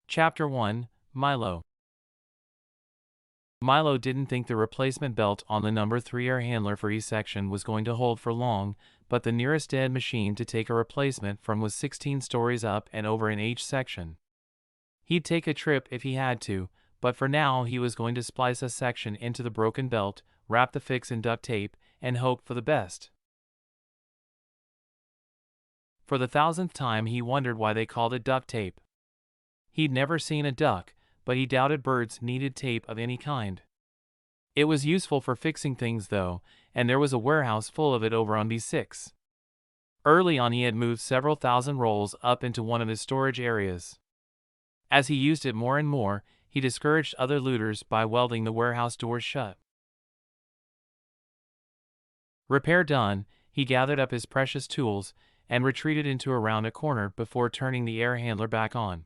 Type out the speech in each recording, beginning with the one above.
Chapter 1, Milo. Milo didn't think the replacement belt on the number 3 air handler for each section was going to hold for long, but the nearest dead machine to take a replacement from was 16 stories up and over in each section. He'd take a trip if he had to, but for now he was going to splice a section into the broken belt, wrap the fix in duct tape, and hope for the best. For the 1000th time he wondered why they called it duct tape. He'd never seen a duck, but he doubted birds needed tape of any kind. It was useful for fixing things though, and there was a warehouse full of it over on B6. Early on he had moved several thousand rolls up into one of his storage areas. As he used it more and more, he discouraged other looters by welding the warehouse doors shut. Repair done, he gathered up his precious tools and retreated into around a corner before turning the air handler back on.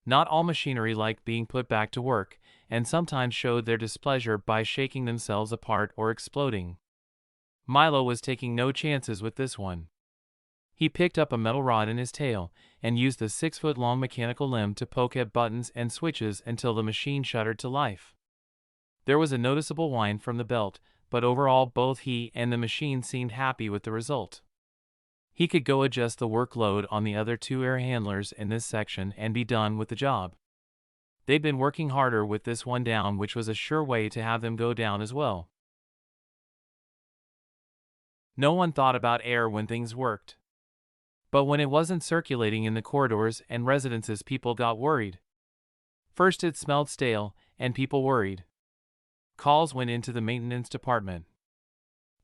Not all machinery liked being put back to work, and sometimes showed their displeasure by shaking themselves apart or exploding. Milo was taking no chances with this one. He picked up a metal rod in his tail and used the 6-foot-long mechanical limb to poke at buttons and switches until the machine shuddered to life. There was a noticeable whine from the belt, but overall both he and the machine seemed happy with the result. He could go adjust the workload on the other 2 air handlers in this section and be done with the job. They'd been working harder with this one down, which was a sure way to have them go down as well. No one thought about air when things worked. But when it wasn't circulating in the corridors and residences, people got worried. First it smelled stale, and people worried. Calls went into the maintenance department.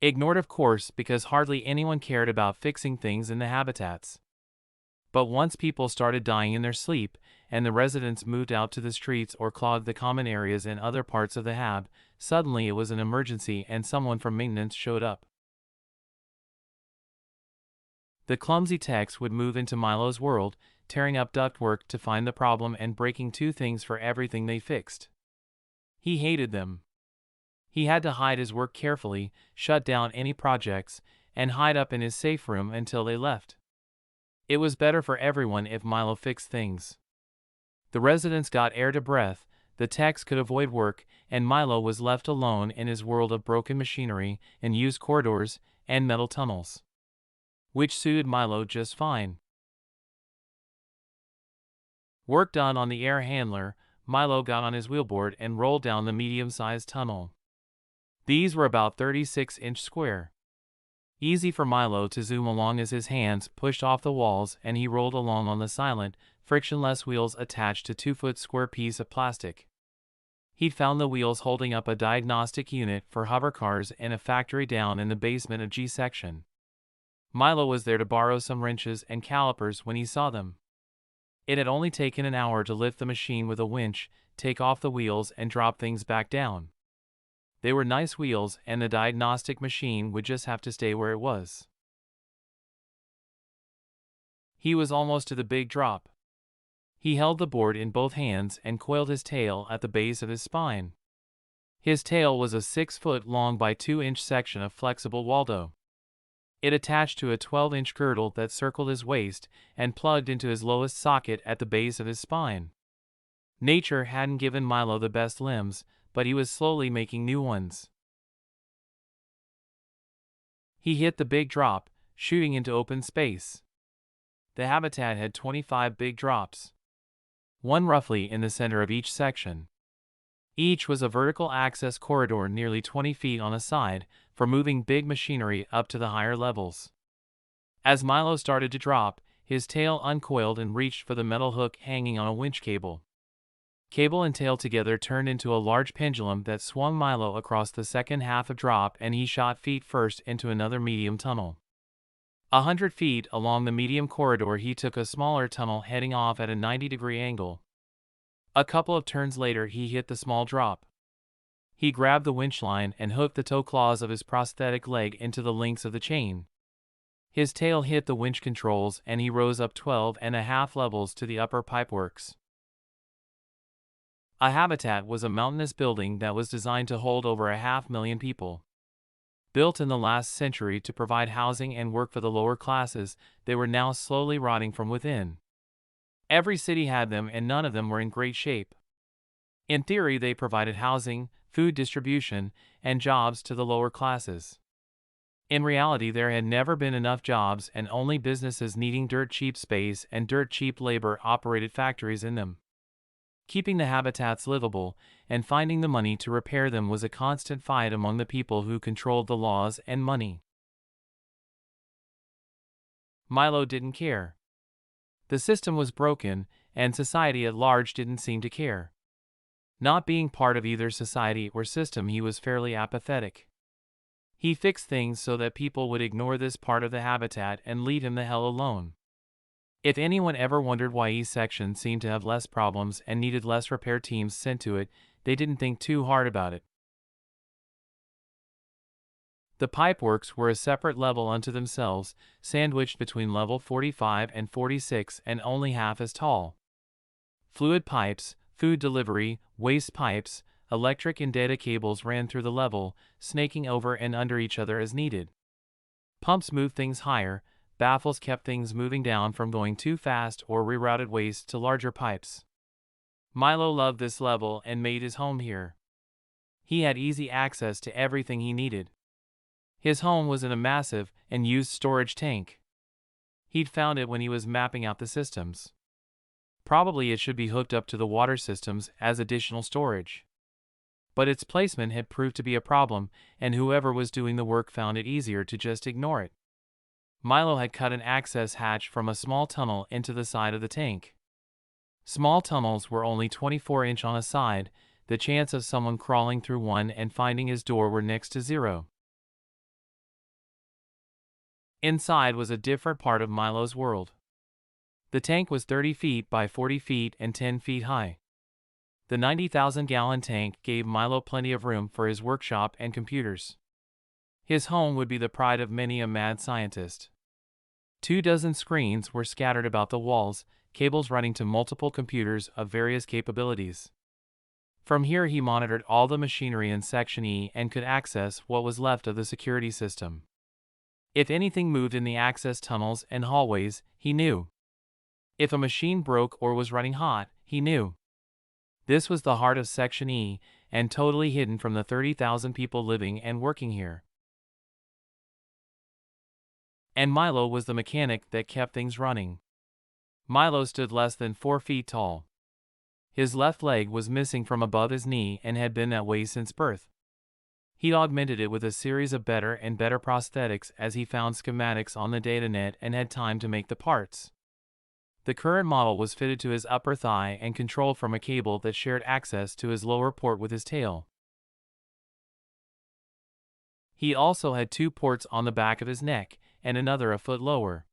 Ignored of course, because hardly anyone cared about fixing things in the habitats. But once people started dying in their sleep, and the residents moved out to the streets or clogged the common areas in other parts of the hab, suddenly it was an emergency and someone from maintenance showed up. The clumsy techs would move into Milo's world, tearing up ductwork to find the problem and breaking 2 things for everything they fixed. He hated them. He had to hide his work carefully, shut down any projects, and hide up in his safe room until they left. It was better for everyone if Milo fixed things. The residents got air to breath, the techs could avoid work, and Milo was left alone in his world of broken machinery and used corridors and metal tunnels. Which suited Milo just fine. Work done on the air handler, Milo got on his wheelboard and rolled down the medium-sized tunnel. These were about 36-inch square. Easy for Milo to zoom along as his hands pushed off the walls and he rolled along on the silent, frictionless wheels attached to 2-foot square piece of plastic. He'd found the wheels holding up a diagnostic unit for hover cars in a factory down in the basement of G section. Milo was there to borrow some wrenches and calipers when he saw them. It had only taken an hour to lift the machine with a winch, take off the wheels and drop things back down. They were nice wheels and the diagnostic machine would just have to stay where it was. He was almost to the big drop. He held the board in both hands and coiled his tail at the base of his spine. His tail was a 6-foot-long by 2-inch section of flexible Waldo. It attached to a 12-inch girdle that circled his waist and plugged into his lowest socket at the base of his spine. Nature hadn't given Milo the best limbs, but he was slowly making new ones. He hit the big drop, shooting into open space. The habitat had 25 big drops. One roughly in the center of each section. Each was a vertical access corridor nearly 20 feet on a side for moving big machinery up to the higher levels. As Milo started to drop, his tail uncoiled and reached for the metal hook hanging on a winch cable. Cable and tail together turned into a large pendulum that swung Milo across the second half of drop and he shot feet first into another medium tunnel. 100 feet along the medium corridor he took a smaller tunnel heading off at a 90-degree angle. A couple of turns later he hit the small drop. He grabbed the winch line and hooked the toe claws of his prosthetic leg into the links of the chain. His tail hit the winch controls and he rose up 12.5 levels to the upper pipeworks. A habitat was a mountainous building that was designed to hold over 500,000 people. Built in the last century to provide housing and work for the lower classes, they were now slowly rotting from within. Every city had them and none of them were in great shape. In theory, they provided housing, food distribution, and jobs to the lower classes. In reality, there had never been enough jobs and only businesses needing dirt cheap space and dirt cheap labor operated factories in them. Keeping the habitats livable and finding the money to repair them was a constant fight among the people who controlled the laws and money. Milo didn't care. The system was broken, and society at large didn't seem to care. Not being part of either society or system, he was fairly apathetic. He fixed things so that people would ignore this part of the habitat and leave him the hell alone. If anyone ever wondered why each section seemed to have less problems and needed less repair teams sent to it, they didn't think too hard about it. The pipeworks were a separate level unto themselves, sandwiched between level 45 and 46 and only half as tall. Fluid pipes, food delivery, waste pipes, electric and data cables ran through the level, snaking over and under each other as needed. Pumps moved things higher, baffles kept things moving down from going too fast or rerouted waste to larger pipes. Milo loved this level and made his home here. He had easy access to everything he needed. His home was in a massive and used storage tank. He'd found it when he was mapping out the systems. Probably it should be hooked up to the water systems as additional storage. But its placement had proved to be a problem, and whoever was doing the work found it easier to just ignore it. Milo had cut an access hatch from a small tunnel into the side of the tank. Small tunnels were only 24-inch on a side, the chance of someone crawling through one and finding his door were next to zero. Inside was a different part of Milo's world. The tank was 30 feet by 40 feet and 10 feet high. The 90,000-gallon tank gave Milo plenty of room for his workshop and computers. His home would be the pride of many a mad scientist. 24 screens were scattered about the walls, cables running to multiple computers of various capabilities. From here he monitored all the machinery in Section E and could access what was left of the security system. If anything moved in the access tunnels and hallways, he knew. If a machine broke or was running hot, he knew. This was the heart of Section E, and totally hidden from the 30,000 people living and working here. And Milo was the mechanic that kept things running. Milo stood less than 4 feet tall. His left leg was missing from above his knee and had been that way since birth. He augmented it with a series of better and better prosthetics as he found schematics on the datanet and had time to make the parts. The current model was fitted to his upper thigh and controlled from a cable that shared access to his lower port with his tail. He also had 2 ports on the back of his neck, and another a foot lower.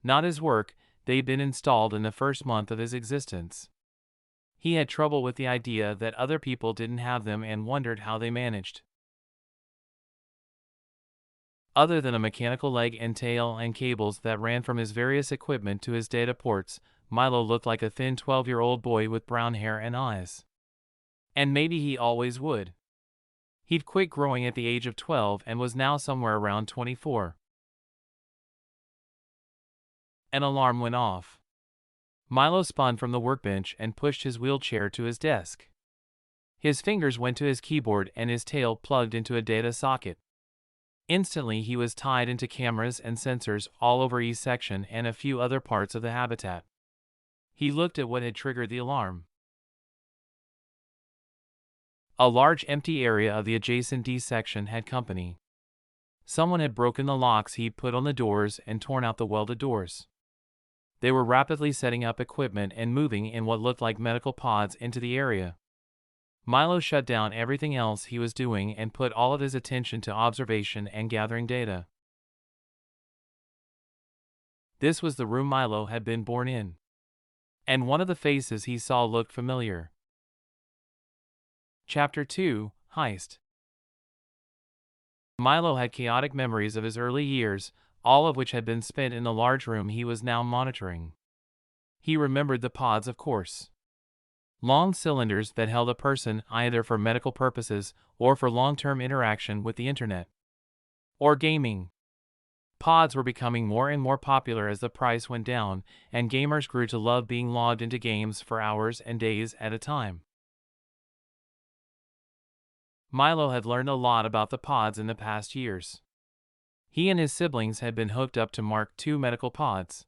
Not his work, they'd been installed in the first month of his existence. He had trouble with the idea that other people didn't have them and wondered how they managed. Other than a mechanical leg and tail and cables that ran from his various equipment to his data ports, Milo looked like a thin 12-year-old boy with brown hair and eyes. And maybe he always would. He'd quit growing at the age of 12 and was now somewhere around 24. An alarm went off. Milo spun from the workbench and pushed his wheelchair to his desk. His fingers went to his keyboard and his tail plugged into a data socket. Instantly he was tied into cameras and sensors all over each section and a few other parts of the habitat. He looked at what had triggered the alarm. A large empty area of the adjacent D section had company. Someone had broken the locks he'd put on the doors and torn out the welded doors. They were rapidly setting up equipment and moving in what looked like medical pods into the area. Milo shut down everything else he was doing and put all of his attention to observation and gathering data. This was the room Milo had been born in. And one of the faces he saw looked familiar. Chapter 2, Heist. Milo had chaotic memories of his early years, all of which had been spent in the large room he was now monitoring. He remembered the pods, of course. Long cylinders that held a person either for medical purposes or for long-term interaction with the internet. Or gaming. Pods were becoming more and more popular as the price went down, and gamers grew to love being logged into games for hours and days at a time. Milo had learned a lot about the pods in the past years. He and his siblings had been hooked up to Mark II medical pods.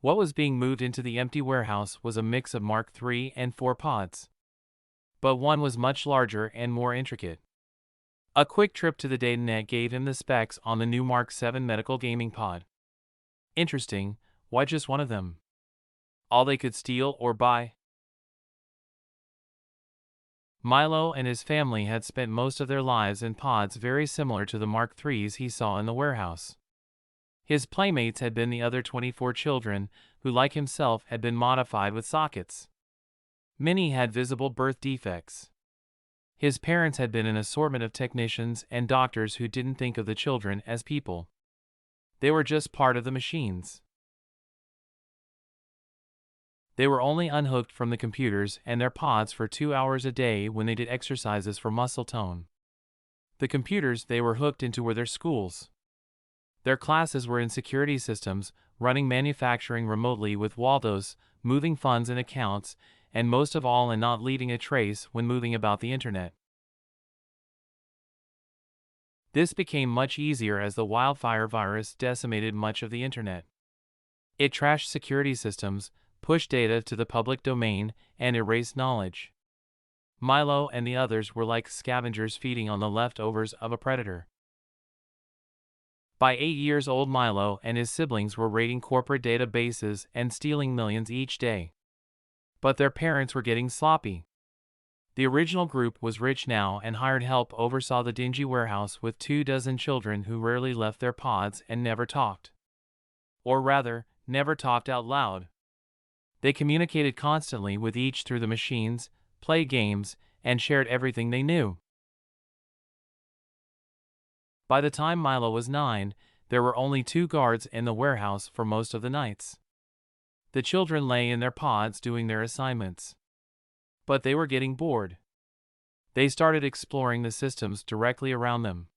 What was being moved into the empty warehouse was a mix of Mark III and IV pods. But one was much larger and more intricate. A quick trip to the datanet gave him the specs on the new Mark VII medical gaming pod. Interesting, why just one of them? All they could steal or buy? Milo and his family had spent most of their lives in pods very similar to the Mark IIIs he saw in the warehouse. His playmates had been the other 24 children, who like himself had been modified with sockets. Many had visible birth defects. His parents had been an assortment of technicians and doctors who didn't think of the children as people. They were just part of the machines. They were only unhooked from the computers and their pods for 2 hours a day when they did exercises for muscle tone. The computers they were hooked into were their schools. Their classes were in security systems, running manufacturing remotely with Waldos, moving funds and accounts, and most of all in not leaving a trace when moving about the internet. This became much easier as the wildfire virus decimated much of the internet. It trashed security systems, pushed data to the public domain, and erased knowledge. Milo and the others were like scavengers feeding on the leftovers of a predator. By 8 years old, Milo and his siblings were raiding corporate databases and stealing millions each day. But their parents were getting sloppy. The original group was rich now and hired help oversaw the dingy warehouse with 24 children who rarely left their pods and never talked. Or rather, never talked out loud. They communicated constantly with each through the machines, played games, and shared everything they knew. By the time Milo was 9, there were only 2 guards in the warehouse for most of the nights. The children lay in their pods doing their assignments. But they were getting bored. They started exploring the systems directly around them.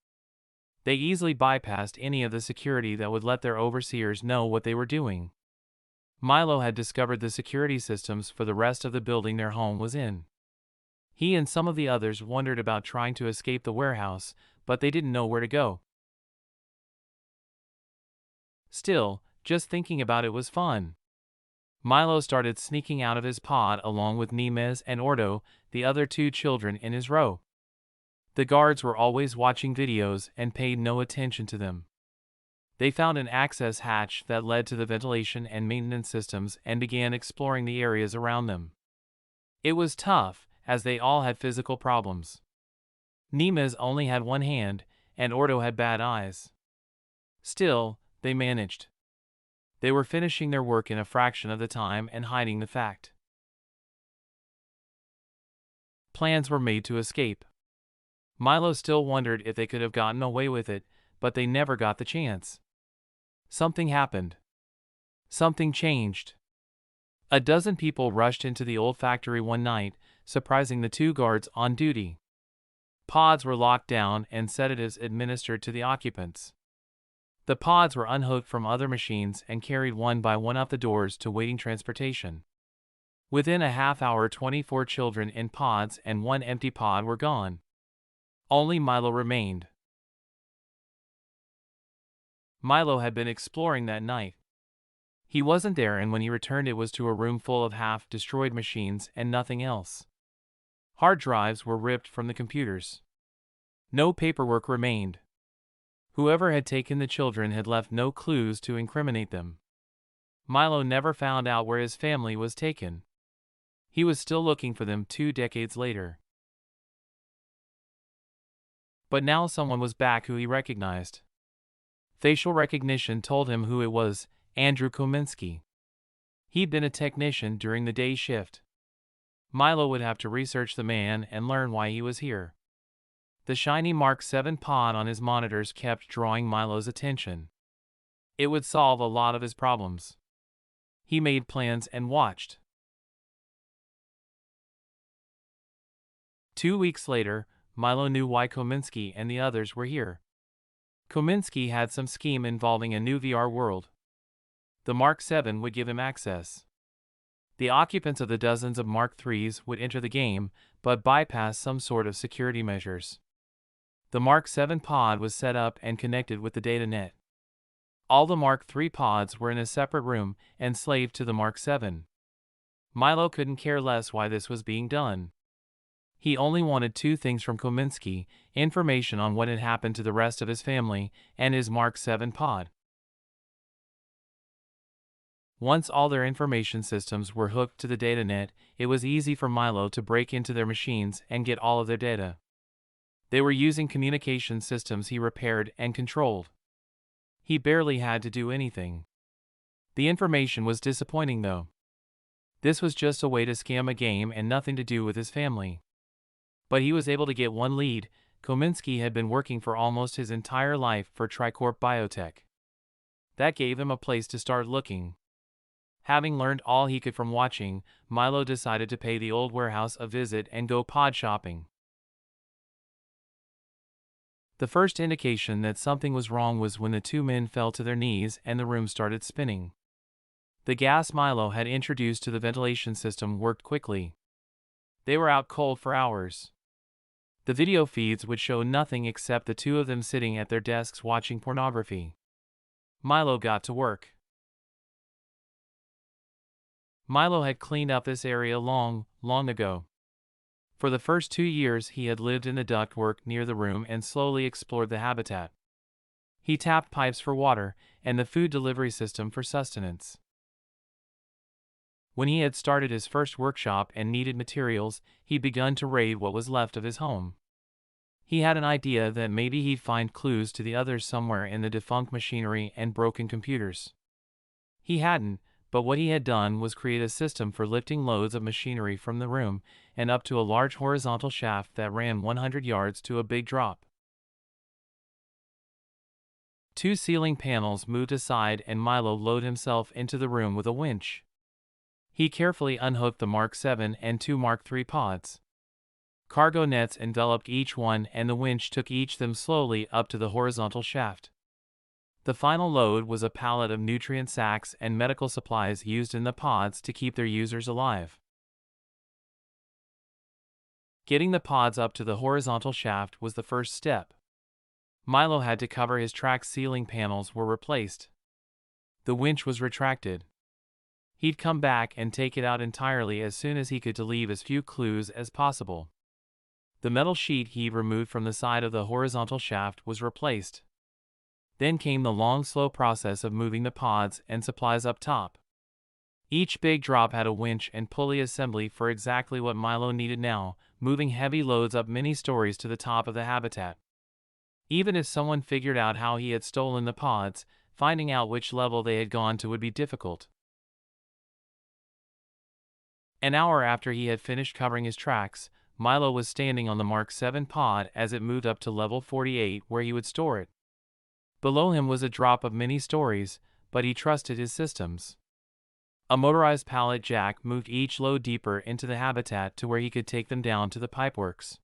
They easily bypassed any of the security that would let their overseers know what they were doing. Milo had discovered the security systems for the rest of the building their home was in. He and some of the others wondered about trying to escape the warehouse, but they didn't know where to go. Still, just thinking about it was fun. Milo started sneaking out of his pod along with Nemez and Ordo, the other 2 children in his row. The guards were always watching videos and paid no attention to them. They found an access hatch that led to the ventilation and maintenance systems and began exploring the areas around them. It was tough, as they all had physical problems. Nemez only had one hand, and Ordo had bad eyes. Still, they managed. They were finishing their work in a fraction of the time and hiding the fact. Plans were made to escape. Milo still wondered if they could have gotten away with it, but they never got the chance. Something happened. Something changed. A dozen people rushed into the old factory one night, surprising the 2 guards on duty. Pods were locked down and sedatives administered to the occupants. The pods were unhooked from other machines and carried one by one out the doors to waiting transportation. Within a half hour, 24 children in pods and 1 empty pod were gone. Only Milo remained. Milo had been exploring that night. He wasn't there, and when he returned it was to a room full of half-destroyed machines and nothing else. Hard drives were ripped from the computers. No paperwork remained. Whoever had taken the children had left no clues to incriminate them. Milo never found out where his family was taken. He was still looking for them 2 decades later. But now someone was back who he recognized. Facial recognition told him who it was, Andrew Kominski. He'd been a technician during the day shift. Milo would have to research the man and learn why he was here. The shiny Mark VII pod on his monitors kept drawing Milo's attention. It would solve a lot of his problems. He made plans and watched. 2 weeks later, Milo knew why Kominski and the others were here. Kominsky had some scheme involving a new VR world. The Mark 7 would give him access. The occupants of the dozens of Mark 3s would enter the game, but bypass some sort of security measures. The Mark 7 pod was set up and connected with the data net. All the Mark 3 pods were in a separate room and slaved to the Mark 7. Milo couldn't care less why this was being done. He only wanted two things from Kominsky: information on what had happened to the rest of his family and his Mark 7 pod. Once all their information systems were hooked to the data net, it was easy for Milo to break into their machines and get all of their data. They were using communication systems he repaired and controlled. He barely had to do anything. The information was disappointing though. This was just a way to scam a game and nothing to do with his family. But he was able to get one lead. Kominsky had been working for almost his entire life for Tricorp Biotech. That gave him a place to start looking. Having learned all he could from watching, Milo decided to pay the old warehouse a visit and go pod shopping. The first indication that something was wrong was when the two men fell to their knees and the room started spinning. The gas Milo had introduced to the ventilation system worked quickly. They were out cold for hours. The video feeds would show nothing except the two of them sitting at their desks watching pornography. Milo got to work. Milo had cleaned up this area long ago. For the first 2 years he had lived in the ductwork near the room and slowly explored the habitat. He tapped pipes for water and the food delivery system for sustenance. When he had started his first workshop and needed materials, he begun to raid what was left of his home. He had an idea that maybe he'd find clues to the others somewhere in the defunct machinery and broken computers. He hadn't, but what he had done was create a system for lifting loads of machinery from the room and up to a large horizontal shaft that ran 100 yards to a big drop. Two ceiling panels moved aside and Milo lowered himself into the room with a winch. He carefully unhooked the Mark 7 and two Mark 3 pods. Cargo nets enveloped each one and the winch took each them slowly up to the horizontal shaft. The final load was a pallet of nutrient sacks and medical supplies used in the pods to keep their users alive. Getting the pods up to the horizontal shaft was the first step. Milo had to cover his track ceiling panels were replaced. The winch was retracted. He'd come back and take it out entirely as soon as he could to leave as few clues as possible. The metal sheet he'd removed from the side of the horizontal shaft was replaced. Then came the long, slow process of moving the pods and supplies up top. Each big drop had a winch and pulley assembly for exactly what Milo needed now, moving heavy loads up many stories to the top of the habitat. Even if someone figured out how he had stolen the pods, finding out which level they had gone to would be difficult. An hour after he had finished covering his tracks, Milo was standing on the Mark 7 pod as it moved up to level 48 where he would store it. Below him was a drop of many stories, but he trusted his systems. A motorized pallet jack moved each load deeper into the habitat to where he could take them down to the pipeworks.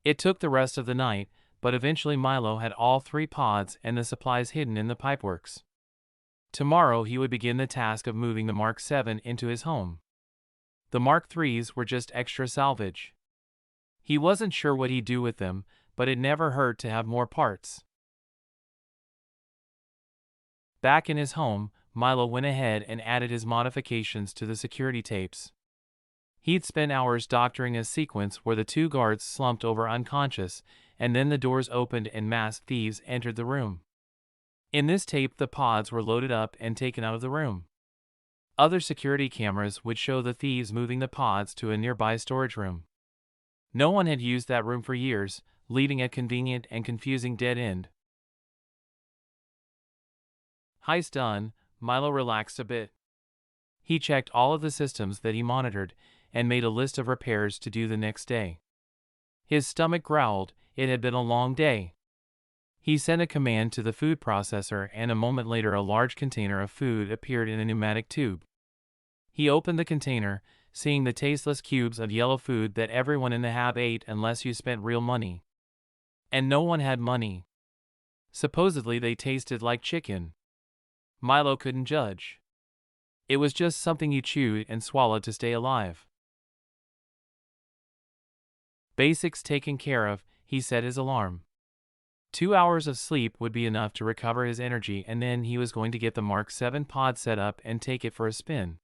It took the rest of the night, but eventually Milo had all 3 pods and the supplies hidden in the pipeworks. Tomorrow he would begin the task of moving the Mark 7 into his home. The Mark 3s were just extra salvage. He wasn't sure what he'd do with them, but it never hurt to have more parts. Back in his home, Milo went ahead and added his modifications to the security tapes. He'd spent hours doctoring a sequence where the 2 guards slumped over unconscious, and then the doors opened and masked thieves entered the room. In this tape the pods were loaded up and taken out of the room. Other security cameras would show the thieves moving the pods to a nearby storage room. No one had used that room for years, leaving a convenient and confusing dead end. Heist done, Milo relaxed a bit. He checked all of the systems that he monitored and made a list of repairs to do the next day. His stomach growled, it had been a long day. He sent a command to the food processor and a moment later a large container of food appeared in a pneumatic tube. He opened the container, seeing the tasteless cubes of yellow food that everyone in the hab ate unless you spent real money. And no one had money. Supposedly they tasted like chicken. Milo couldn't judge. It was just something you chewed and swallowed to stay alive. Basics taken care of, he set his alarm. 2 hours of sleep would be enough to recover his energy, and then he was going to get the Mark 7 pod set up and take it for a spin.